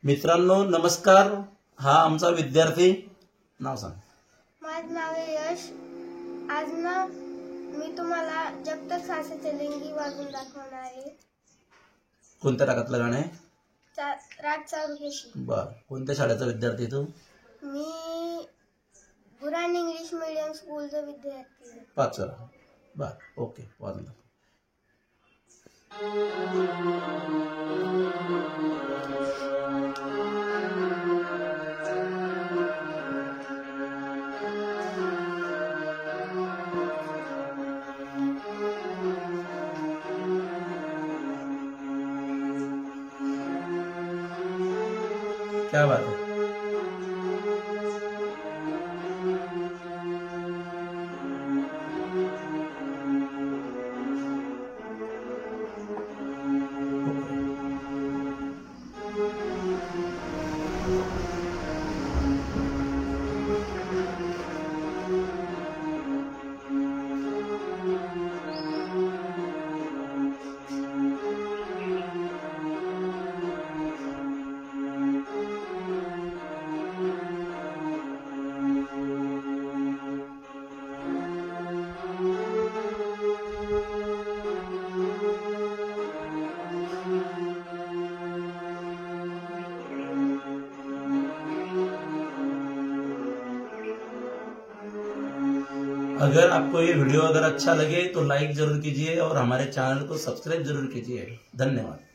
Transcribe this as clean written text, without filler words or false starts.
मित्रांनो नमस्कार. हा आमचा विद्यार्थी. नाव सांग. माझं नाव आहे यश. आज ना मी तुम्हाला जब तक सांसें चलेंगी वाजून दाखवणार आहे. कोणत्या रागातलं गाणं आहे? राग चारुकेशी. बर. कोणत्या शाळेचा विद्यार्थी तू? मी बुरान इंग्लिश मीडियम स्कूलचा विद्यार्थी आहे. 5वा. बर. ओके. वाजून दाखव. क्या बात है. अगर आपको ये वीडियो अगर अच्छा लगे तो लाइक जरूर कीजिए और हमारे चैनल को सब्सक्राइब जरूर कीजिए. धन्यवाद.